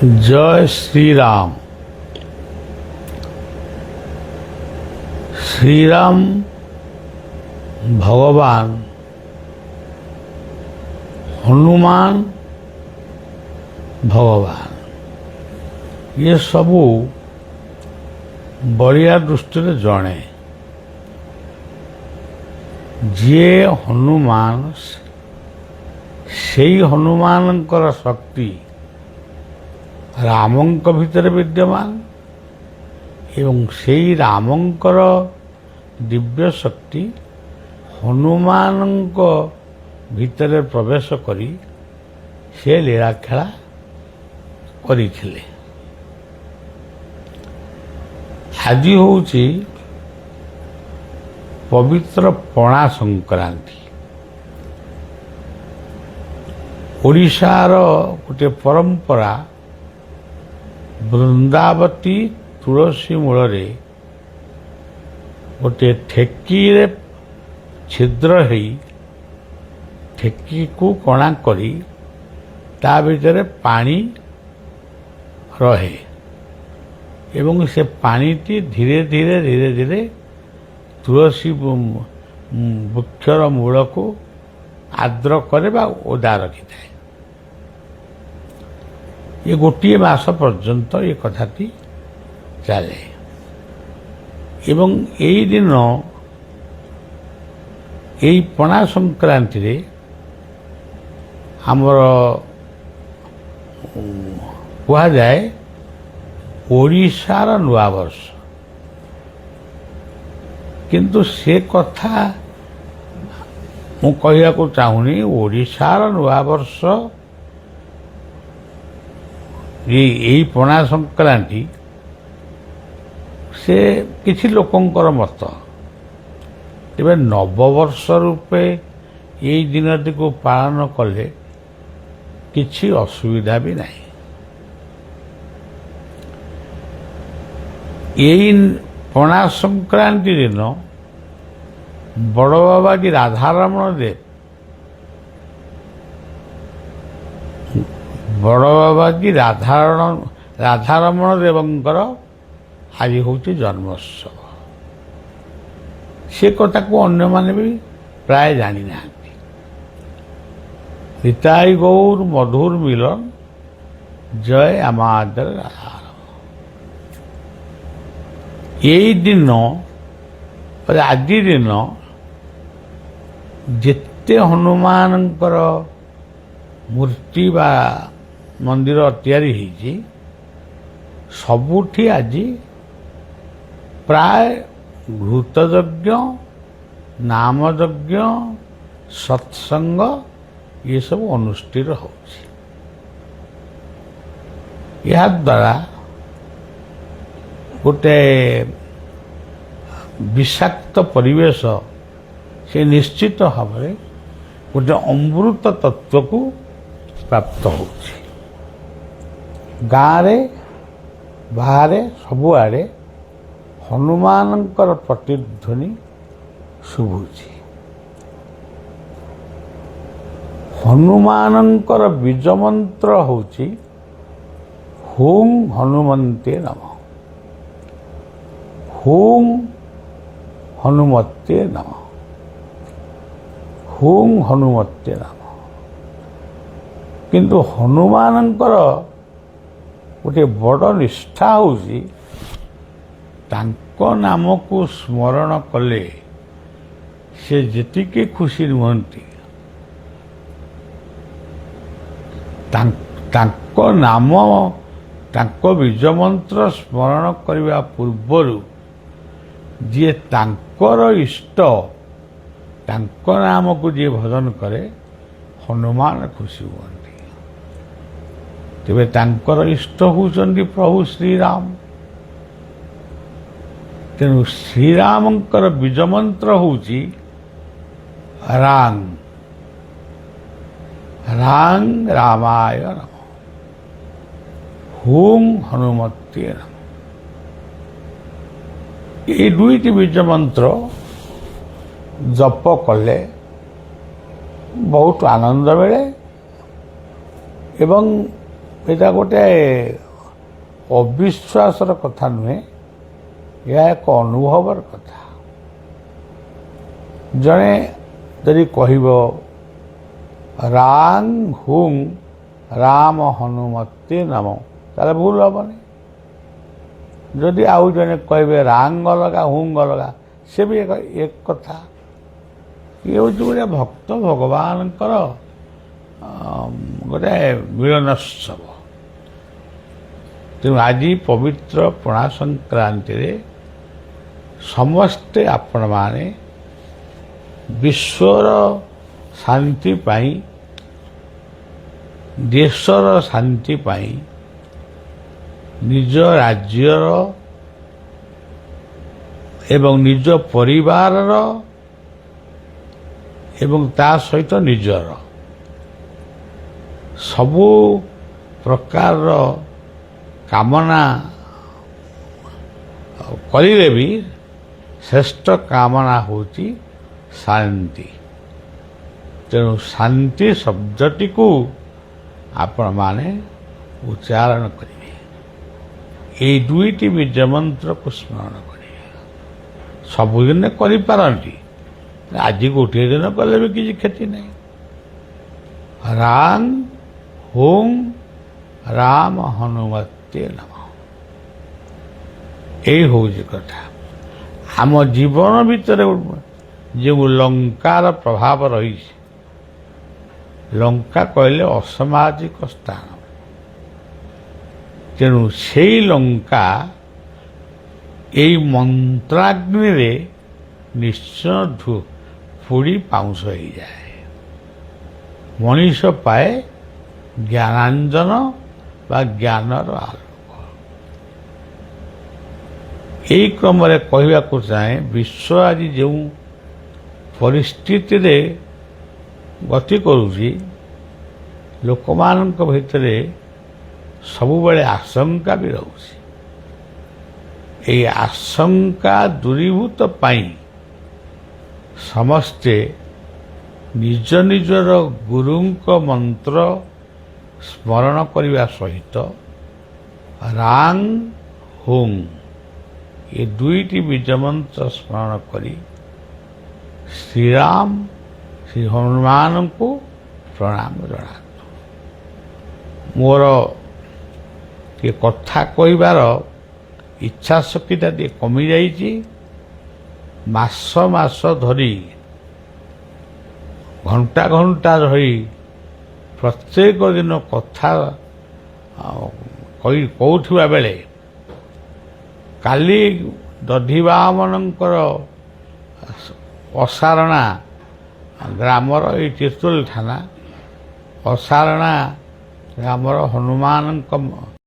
जय श्री राम। श्री राम भगवान हनुमान भगवान ये सबू बलिया दृष्टि जड़े जी हनुमान से हनुमान शक्ति रामंक भितर विद्यमान एवं से रामंकर दिव्य शक्ति हनुमान भितर प्रवेश करी से लीला खेला करिथिले। आज होउची पवित्र पणा संक्रांति। ओडिशार गोटे परंपरा वृंदावती तुलसी मूलरे गोटे ठेकी रे छिद्र है ठेकी को कणा करी ता भीतर पानी रहे एवं से पानीटी धीरे धीरे धीरे धीरे तुलसी वृक्षर मूल को आर्द्र करे बा ओदा रखी थाए। ये गोटे मास पर्यंत ये कथाटी चले एवं यही दिन यही पणा संक्रांति रे आमर कहा जाए ओडिशार नुआ वर्ष, किंतु से कथा मु कहया को चाहूनी। ओडिशार नुआ वर्ष यही पणा संक्रांति से किछि लोकंकर मत तेरे नववर्ष रूपे यही दिनटी को पालन कले किछि असुविधा भी नहीं। यही पणा संक्रांति दिन बड़ बाबाजी राधारमण देव बड़ बाबाजी राधारमण देवंकर आज होची जन्मोत्सव। से कथा को अन्य माने भी प्राय जानी ना। हिताई गौर मधुर मिलन जय आमादर राधारमण। यही दिन आज दिन जिते हनुमानंकर मूर्ति बा मंदिर तैयारी होईची सबुठी आज प्राय घृतयज्ञ नामयज्ञ सत्संग ये सब अनुष्ठित होची। या द्वारा गोटे विषाक्त परिवेश से निश्चित भाव गोटे अमृत तत्व को प्राप्त होची। गाँव बाहर सबुआड़े हनुमानंकर प्रतिध्वनि शुभुची। हनुमानंकर बीज मंत्र होची हुं हनुमते नमः। हुं हनुमते नमः। हुं हनुमते नमः। किंतु हनुमानंकर गोटे बड़ निष्ठा होची तांको नाम को स्मरण कले से जेतिके खुशी नुहंती तांको नाम तांको बीज मंत्र स्मरण करने पूर्वर जी तांकर इष्ट तांको नाम को जी भजन करे हनुमान खुशी हुआ। तेरे तांकर इष्ट होचंदी प्रभु श्रीराम। तेणु श्रीरामंकर बीज मंत्र होची रांग रांग रामाय नमः। हुं हनुमते नमः। ये दुईटी बीज मंत्र जप कले बहुत आनंद मिले एवं ଏଇଟା ଗୋଟେ ଅବିଶ୍ୱାସର କଥା ନୁହେଁ, ଏହା ଏକ ଅନୁଭବର କଥା। ଜଣେ ଯଦି କହିବ ରାଙ୍ଗ ହୁଙ୍ଗ ରାମ ହନୁମତେ ନମ, ତାହେଲେ ଭୁଲ ହେବନି। ଯଦି ଆଉ ଜଣେ କହିବେ ରାଙ୍ଗ ଅଲଗା ହୁଙ୍ଗ ଅଲଗା, ସେ ବି ଏକ କଥା। ଇଏ ହେଉଛି ଗୋଟେ ଭକ୍ତ ଭଗବାନଙ୍କର ଗୋଟେ ମିଳନୋତ୍ସବ। ତେଣୁ ଆଜି ପବିତ୍ର ପଣା ସଂକ୍ରାନ୍ତିରେ ସମସ୍ତେ ଆପଣମାନେ ବିଶ୍ୱର ଶାନ୍ତି ପାଇଁ, ଦେଶର ଶାନ୍ତି ପାଇଁ, ନିଜ ରାଜ୍ୟର ଏବଂ ନିଜ ପରିବାରର ଏବଂ ତା ସହିତ ନିଜର ସବୁ ପ୍ରକାରର କାମନା କରିଲେ ବି ଶ୍ରେଷ୍ଠ କାମନା ହେଉଛି ଶାନ୍ତି। ତେଣୁ ଶାନ୍ତି ଶବ୍ଦଟିକୁ ଆପଣମାନେ ଉଚ୍ଚାରଣ କରିବେ। ଏଇ ଦୁଇଟି ବୀଜ ମନ୍ତ୍ରକୁ ସ୍ମରଣ କରିବେ। ସବୁଦିନେ କରିପାରନ୍ତି, ଆଜି ଗୋଟିଏ ଦିନ କଲେ ବି କିଛି କ୍ଷତି ନାହିଁ। ରାଙ୍ଗ ହୁଙ୍ଗ ରାମ ହନୁମତେ ନମ, ଏଇ ହେଉଛି କଥା। ଆମ ଜୀବନ ଭିତରେ ଯେଉଁ ଲଙ୍କାର ପ୍ରଭାବ ରହିଛି, ଲଙ୍କା କହିଲେ ଅସାମାଜିକ ସ୍ଥାନ, ତେଣୁ ସେଇ ଲଙ୍କା ଏଇ ମନ୍ତ୍ରାଗ୍ନିରେ ନିଶ୍ଚୟ ପୋଡ଼ି ପାଉଁଶ ହେଇଯାଏ। ମଣିଷ ପାଏ ଜ୍ଞାନାଞ୍ଜନ ବା ଜ୍ଞାନର ଆଲୋକ। ଏହି କ୍ରମରେ କହିବାକୁ ଚାହେଁ, ବିଶ୍ୱ ଆଜି ଯେଉଁ ପରିସ୍ଥିତିରେ ଗତି କରୁଛି, ଲୋକମାନଙ୍କ ଭିତରେ ସବୁବେଳେ ଆଶଙ୍କା ବି ରହୁଛି। ଏହି ଆଶଙ୍କା ଦୂରୀଭୂତ ପାଇଁ ସମସ୍ତେ ନିଜ ନିଜର ଗୁରୁଙ୍କ ମନ୍ତ୍ର ସ୍ମରଣ କରିବା ସହିତ ରାଙ୍ଗ ହୁଙ୍ଗ ଏ ଦୁଇଟି ବୀଜ ମନ୍ତ୍ର ସ୍ମରଣ କରି ଶ୍ରୀରାମ ଶ୍ରୀ ହନୁମାନଙ୍କୁ ପ୍ରଣାମ ଜଣାନ୍ତୁ। ମୋର ଟିକେ କଥା କହିବାର ଇଚ୍ଛା ଶକ୍ତିଟା ଟିକେ କମିଯାଇଛି। ମାସ ମାସ ଧରି, ଘଣ୍ଟା ଘଣ୍ଟା ଧରି ପ୍ରତ୍ୟେକ ଦିନ କଥା କହୁଥିବା ବେଳେ କାଲି ଦଧିବାମନଙ୍କର ଅସାରଣା ଗ୍ରାମର ଏଇ ତିର୍ତ୍ତୋଲ ଥାନା ଅସାରଣା ଗ୍ରାମର ହନୁମାନଙ୍କ